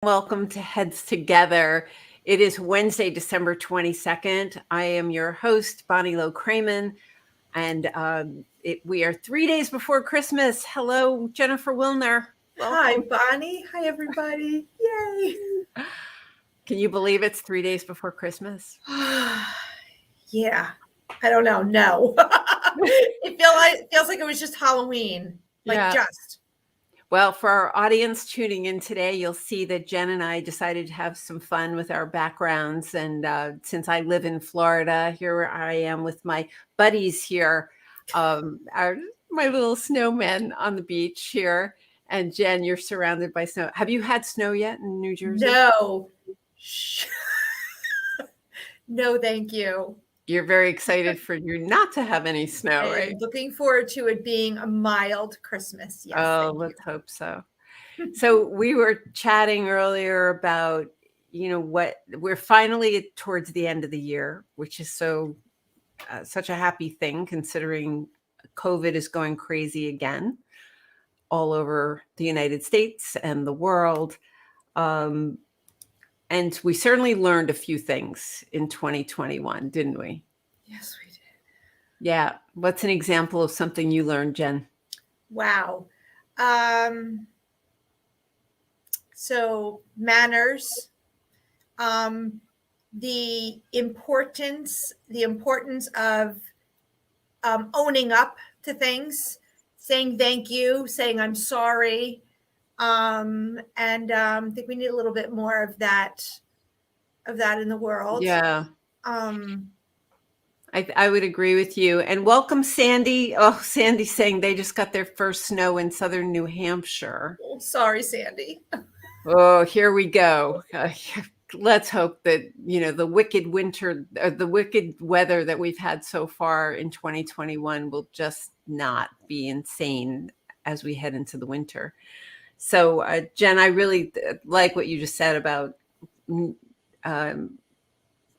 Welcome to Heads Together. It is Wednesday, December 22nd. I am your host, Bonnie Low-Kramen, and we are 3 days before Christmas. Hello, Jennifer Wilner. Hi, Bonnie. Hi, everybody. Yay. Can you believe it's 3 days before Christmas? Yeah. I don't know. No. It feels like it was just Halloween. Just. Well, for our audience tuning in today, you'll see that Jen and I decided to have some fun with our backgrounds. And since I live in Florida, here I am with my buddies here, my little snowmen on the beach here. And Jen, you're surrounded by snow. Have you had snow yet in New Jersey? No. No, thank you. You're very excited for you not to have any snow, right? Looking forward to it being a mild Christmas. Yes. Oh, let's hope so. So we were chatting earlier about, what we're finally towards the end of the year, which is such a happy thing considering COVID is going crazy again all over the United States and the world. And we certainly learned a few things in 2021, didn't we? Yes, we did. Yeah. What's an example of something you learned, Jen? Wow. So manners, the importance of owning up to things, saying thank you, saying I'm sorry. And I think we need a little bit more of that in the world. Yeah. I would agree with you. And welcome, Sandy. Oh, Sandy's saying they just got their first snow in southern New Hampshire. Oh, sorry, Sandy. Oh, here we go. Let's hope that, the wicked winter, the wicked weather that we've had so far in 2021 will just not be insane as we head into the winter. So, Jen, I really like what you just said about the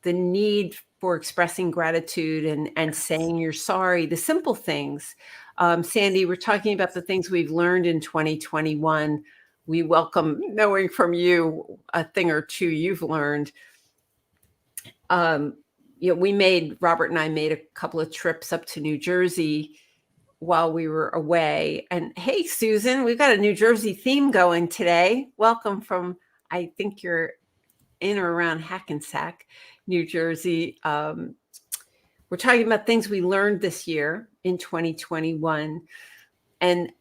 need for expressing gratitude and saying you're sorry, the simple things. Sandy, we're talking about the things we've learned in 2021. We welcome knowing from you a thing or two you've learned. Robert and I made a couple of trips up to New Jersey while we were away. And hey, Susan, we've got a New Jersey theme going today. Welcome from, I think you're in or around Hackensack, New Jersey. We're talking about things we learned this year in 2021. And,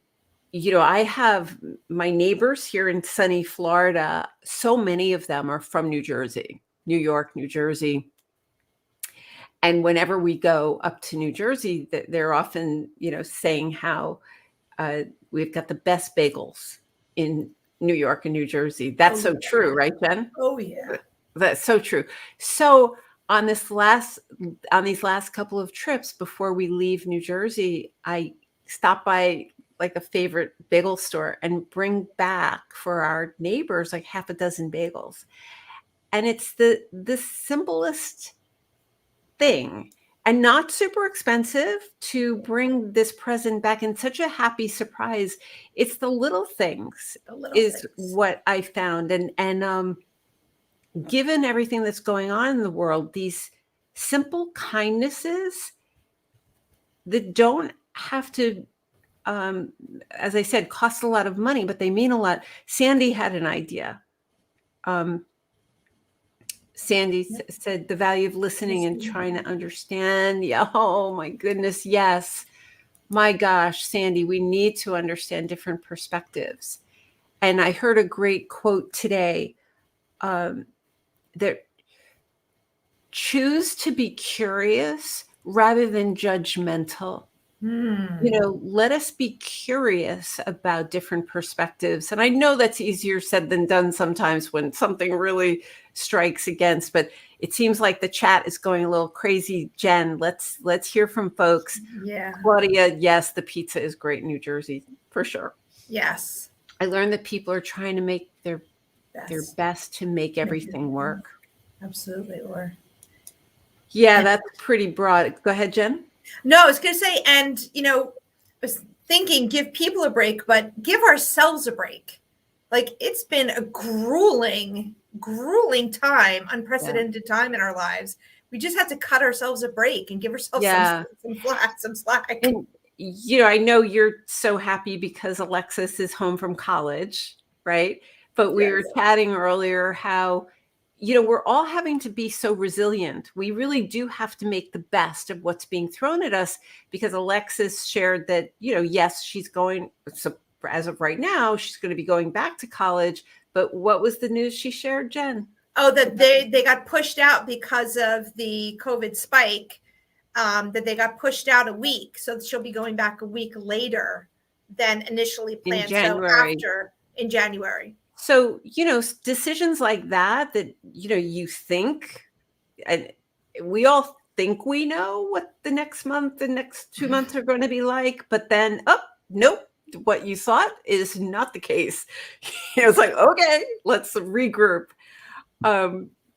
I have my neighbors here in sunny Florida. So many of them are from New Jersey, New York, New Jersey. And whenever we go up to New Jersey, they're often, saying how we've got the best bagels in New York and New Jersey. That's so true, right, Jen? Oh, yeah. That's so true. So on these last couple of trips before we leave New Jersey, I stop by like a favorite bagel store and bring back for our neighbors like half a dozen bagels. And it's the simplest thing and not super expensive to bring this present back, in such a happy surprise. It's the little things what I found. And given everything that's going on in the world, these simple kindnesses that don't have to, as I said, cost a lot of money, but they mean a lot. Sandy had an idea. Sandy said the value of listening and trying to understand. Yeah. Oh my goodness. Yes. My gosh, Sandy, we need to understand different perspectives. And I heard a great quote today, that choose to be curious rather than judgmental. Let us be curious about different perspectives. And I know that's easier said than done sometimes when something really strikes against, but it seems like the chat is going a little crazy. Jen, let's hear from folks. Yeah. Claudia, yes, the pizza is great in New Jersey, for sure. Yes. I learned that people are trying to make their best to make everything work. Absolutely. Yeah, that's pretty broad. Go ahead, Jen. No, I was going to say, and, I was thinking, give people a break, but give ourselves a break. Like, it's been a grueling time, unprecedented time in our lives. We just have to cut ourselves a break and give ourselves Yeah. some slack. And, I know you're so happy because Alexis is home from college, right? But we were Yes. chatting earlier how, we're all having to be so resilient. We really do have to make the best of what's being thrown at us, because Alexis shared that, yes, she's going, so as of right now, she's going to be going back to college. But what was the news she shared, Jen? Oh, that they got pushed out because of the COVID spike. That they got pushed out a week, so she'll be going back a week later than initially In planned. So January. after in January. So, decisions like that, you think, and we all think we know what the next month, the next 2 months are going to be like, but then, oh, nope, what you thought is not the case. It's like, okay, let's regroup.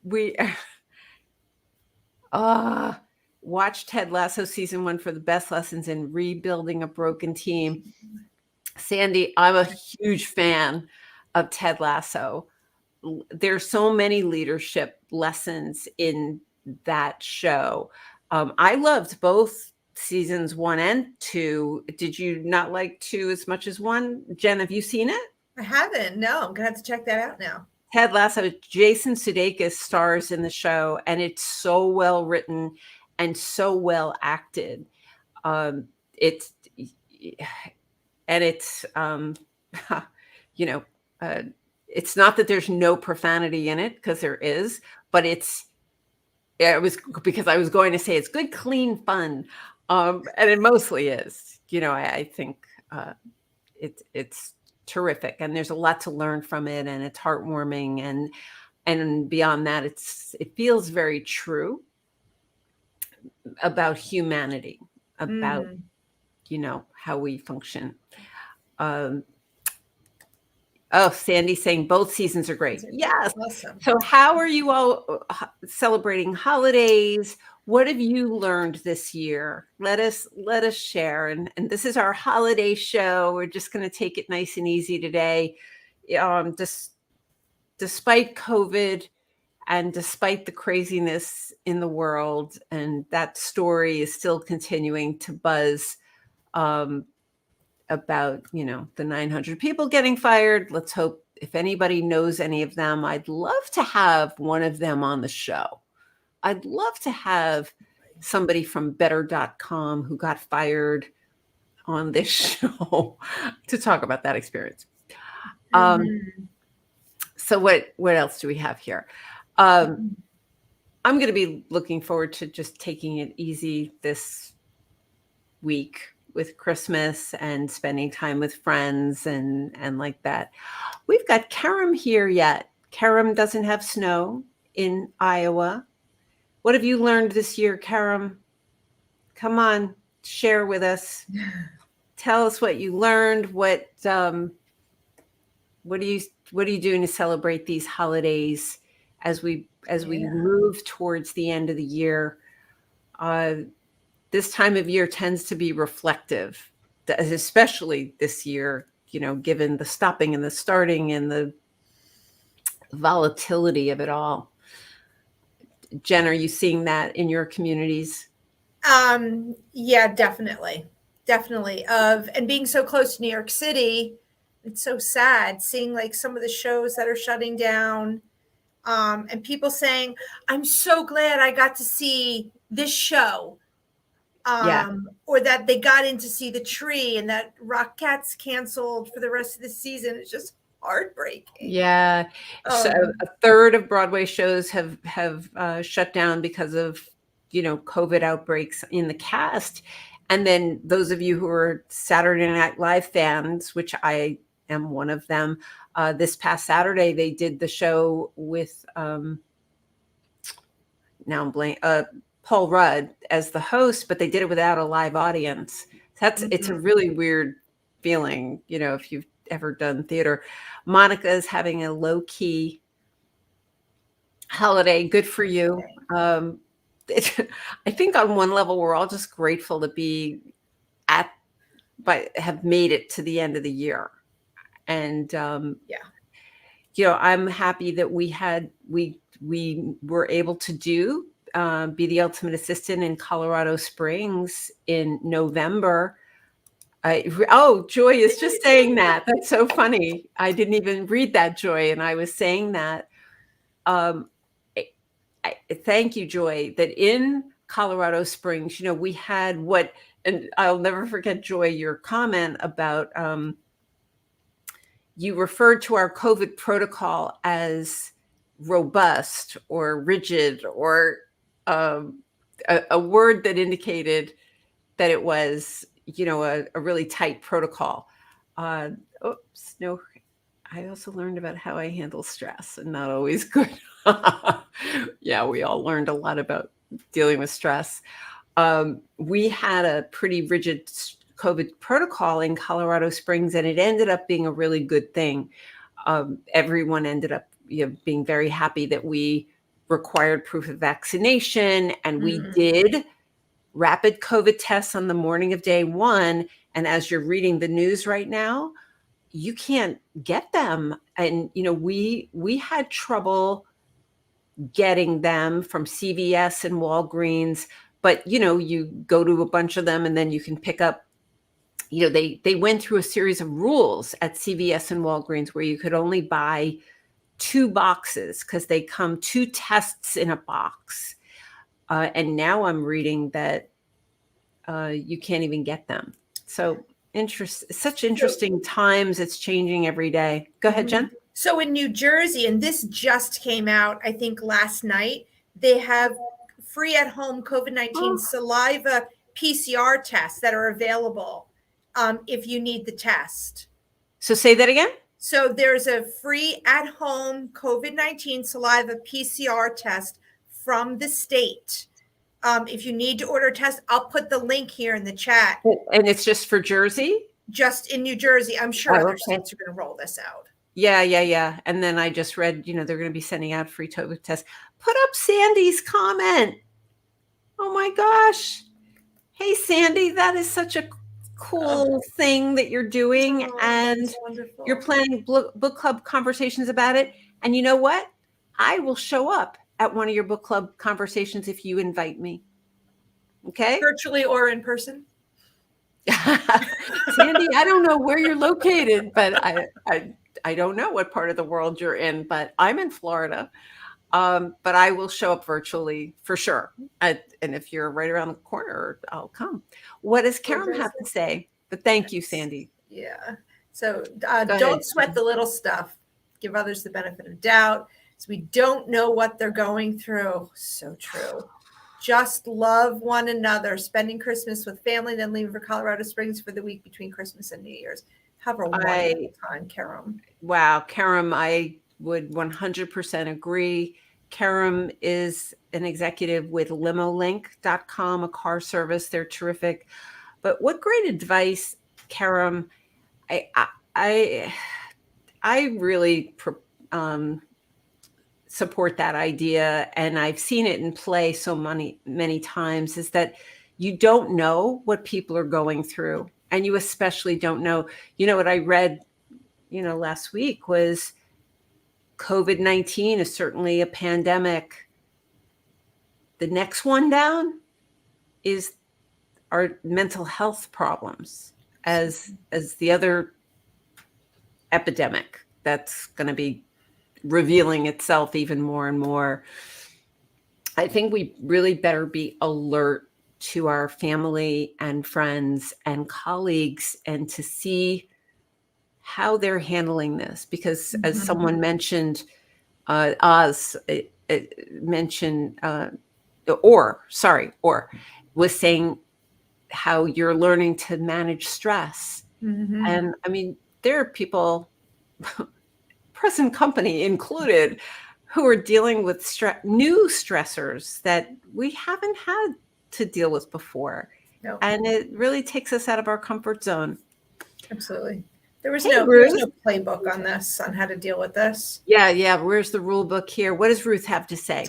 We watch Ted Lasso season 1 for the best lessons in rebuilding a broken team. Sandy, I'm a huge fan of Ted Lasso. There's so many leadership lessons in that show. I loved both seasons 1 and 2. Did you not like 2 as much as 1? Jen, have you seen it? I haven't. No, I'm gonna have to check that out now. Ted Lasso, Jason Sudeikis stars in the show, and it's so well written and so well acted. It's and it's it's not that there's no profanity in it, because there is, but it was because I was going to say it's good, clean fun, and it mostly is. I think it's terrific, and there's a lot to learn from it, and it's heartwarming, and beyond that, it feels very true about humanity, about how we function. Sandy saying both seasons are great. Yes. Awesome. So how are you all celebrating holidays? What have you learned this year? Let us share. And this is our holiday show. We're just going to take it nice and easy today. Despite COVID and despite the craziness in the world, and that story is still continuing to buzz, about, the 900 people getting fired. Let's hope, if anybody knows any of them, I'd love to have one of them on the show. I'd love to have somebody from better.com who got fired on this show to talk about that experience. So what else do we have here? I'm going to be looking forward to just taking it easy this week with Christmas and spending time with friends and like that. We've got Karam here yet. Karam doesn't have snow in Iowa. What have you learned this year, Karam? Come on, share with us. Tell us what you learned. What are you doing to celebrate these holidays as we move towards the end of the year? This time of year tends to be reflective, especially this year, given the stopping and the starting and the volatility of it all. Jen, are you seeing that in your communities? Yeah, definitely. And being so close to New York City, it's so sad seeing like some of the shows that are shutting down, and people saying, I'm so glad I got to see this show. Or that they got in to see The Tree, and that Rockettes canceled for the rest of the season. It's just heartbreaking. Yeah. So a third of Broadway shows have shut down because of, COVID outbreaks in the cast. And then those of you who are Saturday Night Live fans, which I am one of them, this past Saturday, they did the show with, now I'm blanking, Paul Rudd as the host, but they did it without a live audience. It's a really weird feeling, if you've ever done theater. Monica is having a low-key holiday. Good for you. I think on one level, we're all just grateful to be have made it to the end of the year. And I'm happy that we were able to be the ultimate assistant in Colorado Springs in November. Joy is just saying that. That's so funny. I didn't even read that, Joy, and I was saying that. Um, Thank you, Joy, that in Colorado Springs, we had and I'll never forget, Joy, your comment about you referred to our COVID protocol as robust or rigid or a word that indicated that it was, a really tight protocol. Oops, no, I also learned about how I handle stress, and not always good. Yeah, we all learned a lot about dealing with stress. We had a pretty rigid COVID protocol in Colorado Springs, and it ended up being a really good thing. Everyone ended up being very happy that we required proof of vaccination, and we did rapid COVID tests on the morning of day one. And as you're reading the news right now, you can't get them. And, we had trouble getting them from CVS and Walgreens, but, you go to a bunch of them and then you can pick up, they went through a series of rules at CVS and Walgreens where you could only buy 2 boxes because they come 2 tests in a box. And now I'm reading that you can't even get them. So such interesting times. It's changing every day. Go ahead, Jen. So in New Jersey, and this just came out, I think last night, they have free at home COVID-19 saliva PCR tests that are available if you need the test. So say that again. So there's a free at home COVID-19 saliva PCR test from the state. If you need to order a test, I'll put the link here in the chat. And it's just for Jersey? Just in New Jersey. I'm sure other states are going to roll this out. Yeah. And then I just read, they're going to be sending out free COVID tests. Put up Sandy's comment. Oh my gosh. Hey, Sandy, that is such a cool thing that you're doing. And you're planning book club conversations about it. And you know what? I will show up at one of your book club conversations if you invite me. Okay? Virtually or in person? Sandy, I don't know where you're located, but I don't know what part of the world you're in, but I'm in Florida. But I will show up virtually for sure. And if you're right around the corner, I'll come. What does Karen have to say? But thank you, Sandy. Yeah. So don't sweat the little stuff. Give others the benefit of doubt. So we don't know what they're going through. So true. Just love one another. Spending Christmas with family, then leaving for Colorado Springs for the week between Christmas and New Year's. Have a wonderful time, Karam. Wow, Karam, I would 100% agree. Karam is an executive with limolink.com, a car service. They're terrific. But what great advice, Karam. I really support that idea, and I've seen it in play so many times, is that you don't know what people are going through, and you especially don't know. What I read last week was COVID-19 is certainly a pandemic. The next one down is our mental health problems as the other epidemic that's going to be revealing itself even more and more. I think we really better be alert to our family and friends and colleagues and to see how they're handling this, because as someone mentioned, Oz mentioned, or was saying how you're learning to manage stress. And I mean, there are people, present company included, who are dealing with new stressors that we haven't had to deal with before. No. And it really takes us out of our comfort zone. Absolutely. There was no playbook on this, on how to deal with this. Yeah. Where's the rule book here? What does Ruth have to say?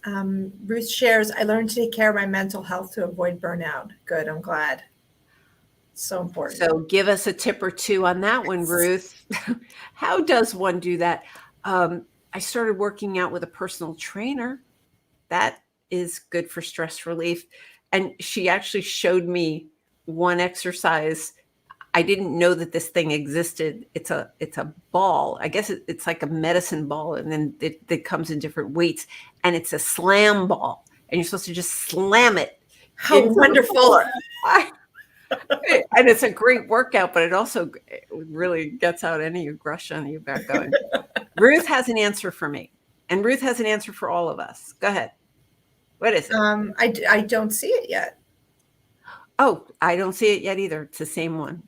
Ruth shares, I learned to take care of my mental health to avoid burnout. Good, I'm glad. So important. So give us a tip or two on that one, Ruth. How does one do that? I started working out with a personal trainer. That is good for stress relief. And she actually showed me one exercise. I didn't know that this thing existed. It's a ball. I guess it's like a medicine ball, and then it comes in different weights, and it's a slam ball, and you're supposed to just slam it. How wonderful. And it's a great workout, but it also really gets out any aggression you got going. Ruth has an answer for me, and Ruth has an answer for all of us. Go ahead. What is it? I don't see it yet. Oh, I don't see it yet either. It's the same one.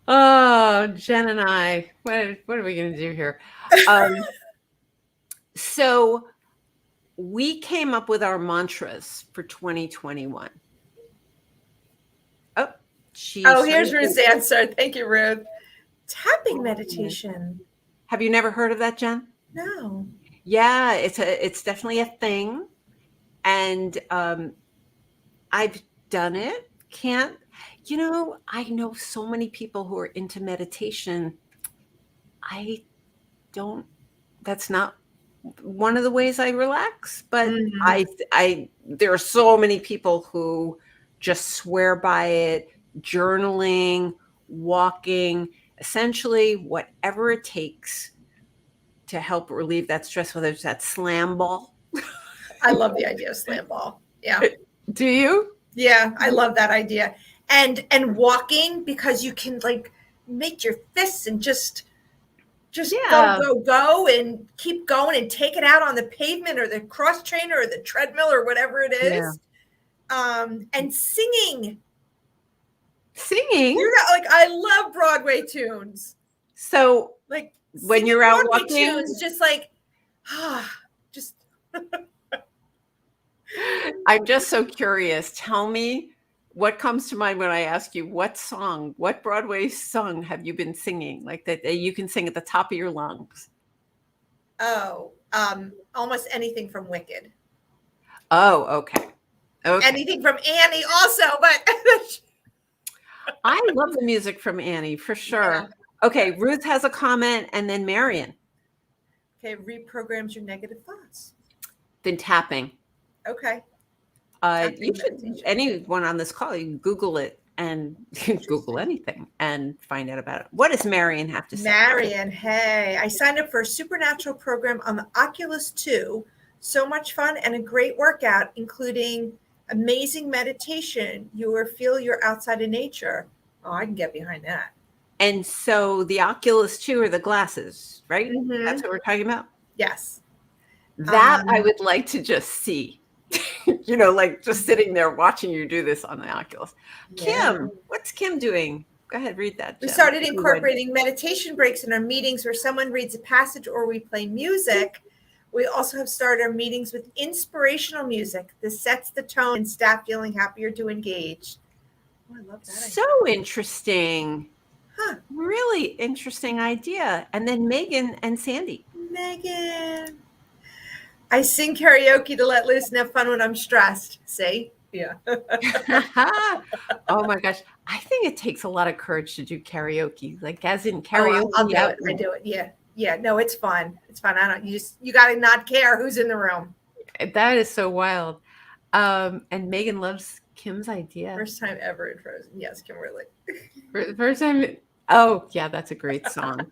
Oh, Jen and I, what are we going to do here? So we came up with our mantras for 2021. Oh, here's Ruth's answer. Thank you, Ruth. Tapping meditation. Have you never heard of that, Jen? No. Yeah, it's definitely a thing. And I've done it. I know so many people who are into meditation. That's not one of the ways I relax, but there are so many people who just swear by it, journaling, walking, essentially whatever it takes to help relieve that stress, whether it's that slam ball. I love the idea of slam ball. Yeah. Do you? Yeah, I love that idea. And walking, because you can like make your fists and just go and keep going and take it out on the pavement or the cross trainer or the treadmill or whatever it is. Yeah. And singing. You're not, like, I love Broadway tunes. So like when you're out Broadway walking, tunes, just like, just. I'm just so curious. Tell me what comes to mind when I ask you what Broadway song have you been singing, like that you can sing at the top of your lungs? Oh, almost anything from Wicked. Oh, okay. Anything from Annie also, but I love the music from Annie for sure. Yeah. Okay, Ruth has a comment, and then Marion. Okay, reprograms your negative thoughts. Then tapping. Okay. You should, anyone on this call, you can Google it and Google anything and find out about it. What does Marion have to say? Marion, hey, I signed up for a supernatural program on the Oculus 2. So much fun and a great workout, including amazing meditation. You will feel you're outside of nature. Oh, I can get behind that. And so the Oculus 2 are the glasses, right? Mm-hmm. That's what we're talking about? Yes. That I would like to just see. Like just sitting there watching you do this on the Oculus. Yeah. Kim, what's Kim doing? Go ahead, read that. Jen. We started incorporating meditation breaks in our meetings where someone reads a passage or we play music. We also have started our meetings with inspirational music. This sets the tone and staff feeling happier to engage. Oh, I love that. So interesting. Huh. Really interesting idea. And then Megan and Sandy. Megan. I sing karaoke to let loose and have fun when I'm stressed. See? Yeah. Oh my gosh. I think it takes a lot of courage to do karaoke. Like as in karaoke. I'll do it. I do it. Yeah. Yeah. No, it's fun. It's fun. You got to not care who's in the room. That is so wild. And Megan loves Kim's idea. First time ever in Frozen. Yes, Kimberly. For the first time. Oh yeah. That's a great song.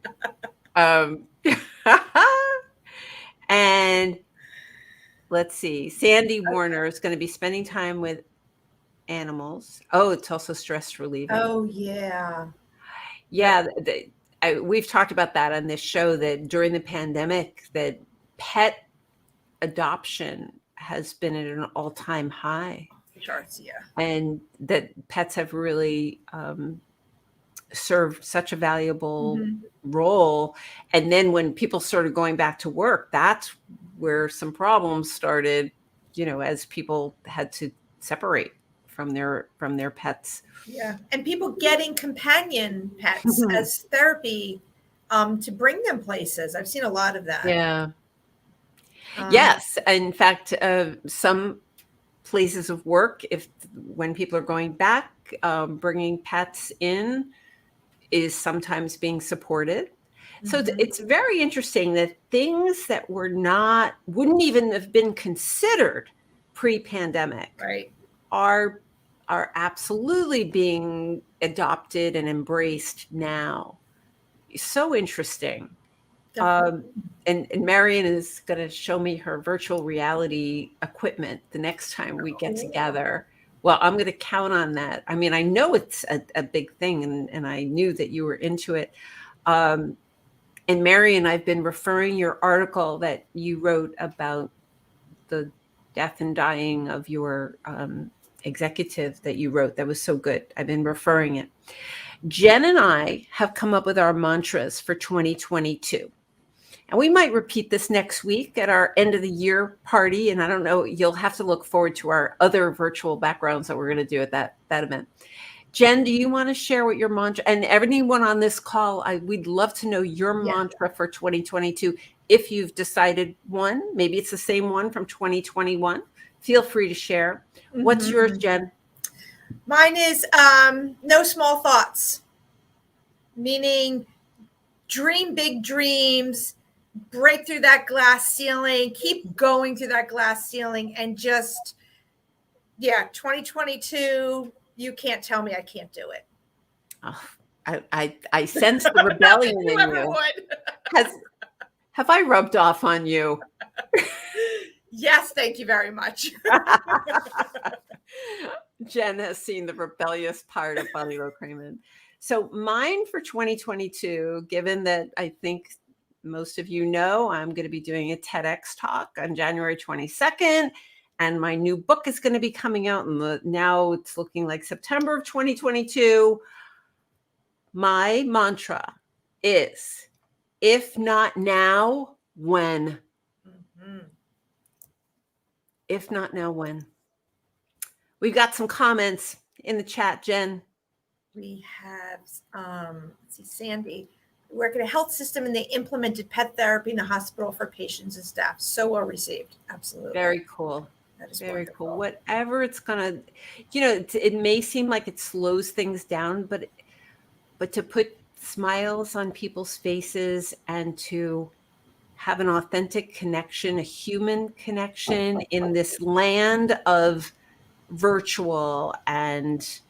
And let's see. Sandy Warner is going to be spending time with animals. Oh, it's also stress relieving. Oh, yeah. Yeah. We've talked about that on this show, that during the pandemic, that pet adoption has been at an all-time high. Charts, yeah. And that pets have really served such a valuable role. And then when people started going back to work, that's where some problems started, as people had to separate from their pets. Yeah. And people getting companion pets as therapy to bring them places. I've seen a lot of that. Yeah. Yes. In fact, some places of work, when people are going back, bringing pets in is sometimes being supported. So it's very interesting that things that wouldn't even have been considered pre-pandemic Right. are absolutely being adopted and embraced now. So interesting. Definitely. And Marion is going to show me her virtual reality equipment the next time we get together. Well, I'm going to count on that. I mean, I know it's a big thing, and I knew that you were into it. And Marion, I've been referring your article that you wrote about the death and dying of your executive that you wrote. That was so good. I've been referring it. Jen and I have come up with our mantras for 2022. And we might repeat this next week at our end of the year party. And I don't know, you'll have to look forward to our other virtual backgrounds that we're going to do at that event. Jen, do you want to share what your mantra, and everyone on this call, we'd love to know your mantra for 2022. If you've decided one, maybe it's the same one from 2021, feel free to share. What's yours, Jen? Mine is no small thoughts, meaning dream big dreams, break through that glass ceiling, keep going through that glass ceiling, and just, 2022, you can't tell me I can't do it. Oh, I sense the rebellion in you. Have I rubbed off on you? Yes, thank you very much. Jen has seen the rebellious part of Bonnie Low-Kramen. So mine for 2022, given that I think most of you know, I'm going to be doing a TEDx talk on January 22nd, and my new book is going to be coming out now it's looking like September of 2022. My mantra is, if not now, when? If not now, when? We've got some comments in the chat, Jen. We have, let's see, Sandy. We work at a health system and they implemented pet therapy in the hospital for patients and staff. So well received. Absolutely. Very cool. That is very wonderful. cool. Whatever it's going to, it may seem like it slows things down, but to put smiles on people's faces and to have an authentic connection, a human connection in this land of virtual and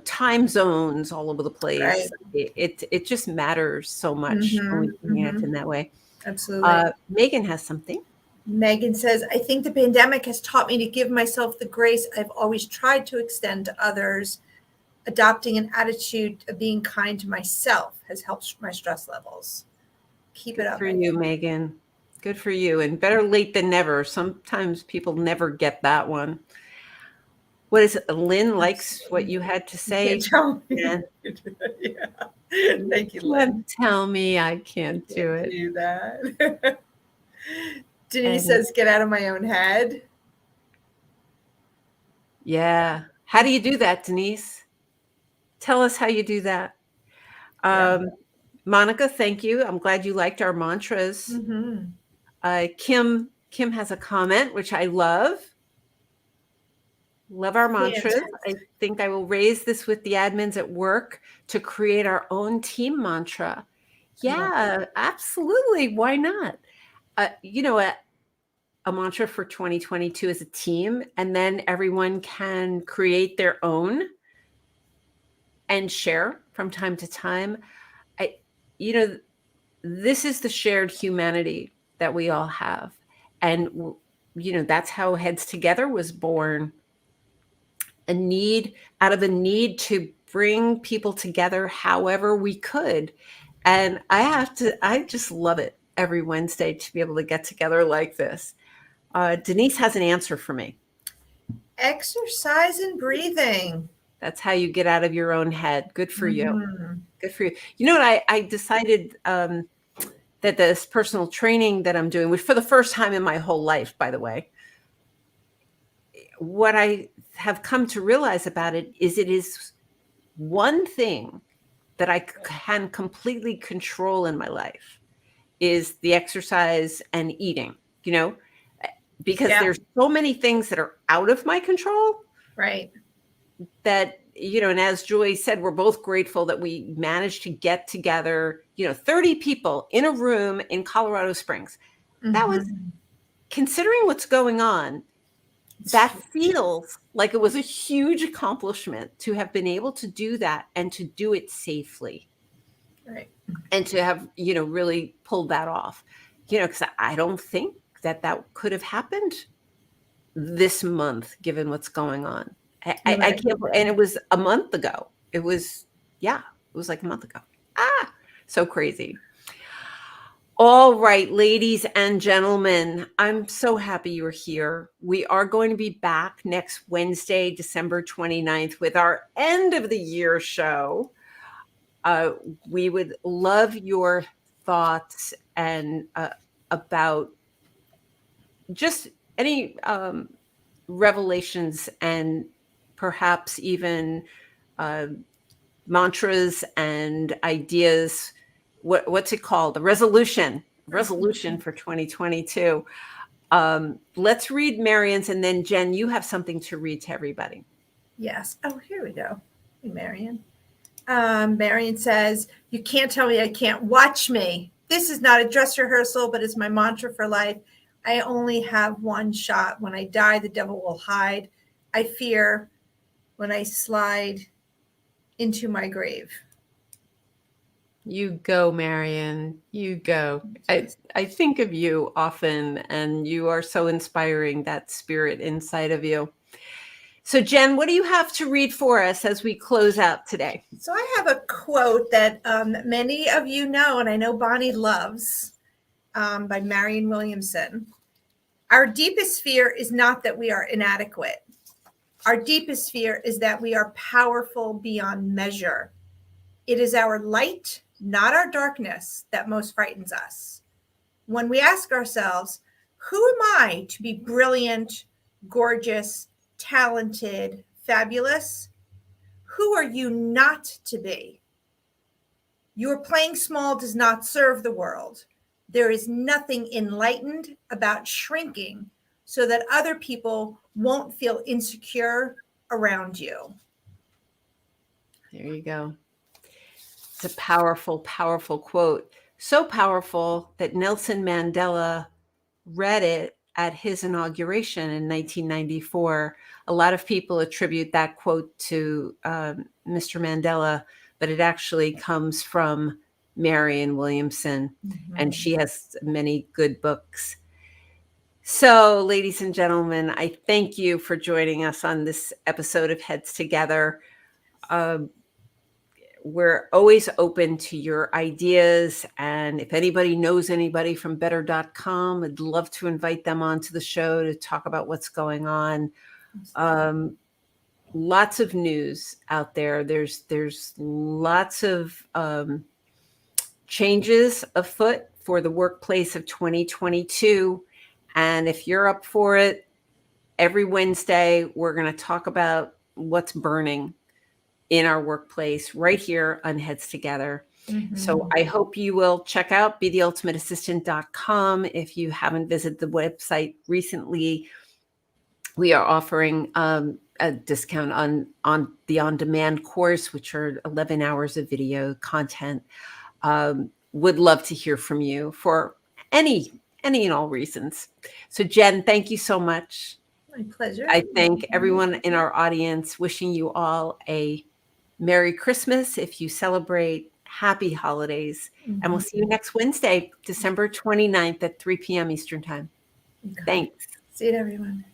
time zones all over the place. Right. It just matters so much when we can act in that way. Absolutely. Megan has something. Megan says, I think the pandemic has taught me to give myself the grace I've always tried to extend to others. Adopting an attitude of being kind to myself has helped my stress levels. Keep it up. Good for you, Megan. Good for you. And better late than never. Sometimes people never get that one. What is it? Lynn likes what you had to say. You can't tell me. Yeah. Thank you, Lynn. Tell me I can't do it. Do that. Denise says, get out of my own head. Yeah. How do you do that, Denise? Tell us how you do that. Monica, thank you. I'm glad you liked our mantras. Kim has a comment, which I love. Love our mantras. I think I will raise this with the admins at work to create our own team mantra. Yeah, absolutely. Why not? A mantra for 2022 is a team, and then everyone can create their own and share from time to time. This is the shared humanity that we all have. And, that's how Heads Together was born. Out of a need to bring people together however we could. And I just love it every Wednesday to be able to get together like this. Denise has an answer for me. Exercise and breathing. That's how you get out of your own head. Good for you. Good for you. You know what? I decided that this personal training that I'm doing, which for the first time in my whole life, by the way, what I have come to realize about it is one thing that I can completely control in my life is the exercise and eating. because Yeah. there's so many things that are out of my control Right. that, and as Joy said, we're both grateful that we managed to get together, 30 people in a room in Colorado Springs. That was, considering what's going on, that feels like it was a huge accomplishment to have been able to do that and to do it safely. Right. And to have, really pulled that off, because I don't think that could have happened this month, given what's going on. I can't, and it was a month ago. It was like a month ago. So crazy. All right, ladies and gentlemen, I'm so happy you're here. We are going to be back next Wednesday, December 29th, with our end of the year show. We would love your thoughts and about just any revelations and perhaps even mantras and ideas. What's it called? A resolution for 2022. Let's read Marion's, and then Jen, you have something to read to everybody. Yes. Oh, here we go. Hey, Marion. Marion says, "You can't tell me I can't. Watch me. This is not a dress rehearsal, but it's my mantra for life. I only have one shot. When I die, the devil will hide. I fear when I slide into my grave." You go, Marion. You go. I think of you often, and you are so inspiring, that spirit inside of you. So, Jen, what do you have to read for us as we close out today? So I have a quote that many of you know, and I know Bonnie loves, by Marianne Williamson. "Our deepest fear is not that we are inadequate. Our deepest fear is that we are powerful beyond measure. It is our light, not our darkness, that most frightens us. When we ask ourselves, who am I to be brilliant, gorgeous, talented, fabulous? Who are you not to be? Your playing small does not serve the world. There is nothing enlightened about shrinking so that other people won't feel insecure around you." There you go. It's a powerful, powerful quote. So powerful that Nelson Mandela read it at his inauguration in 1994. A lot of people attribute that quote to Mr. Mandela, but it actually comes from Marianne Williamson, and she has many good books. So, ladies and gentlemen, I thank you for joining us on this episode of Heads Together. We're always open to your ideas. And if anybody knows anybody from better.com, I'd love to invite them onto the show to talk about what's going on. Lots of news out there. There's lots of changes afoot for the workplace of 2022. And if you're up for it, every Wednesday, we're going to talk about what's burning in our workplace right here on Heads Together. So I hope you will check out betheultimateassistant.com. If you haven't visited the website recently, we are offering a discount on the on-demand course, which are 11 hours of video content. Would love to hear from you for any and all reasons. So Jen, thank you so much. My pleasure. I thank everyone in our audience, wishing you all a Merry Christmas if you celebrate, happy holidays, and we'll see you next Wednesday, December 29th at 3 p.m. Eastern Time. Thanks. See you, everyone.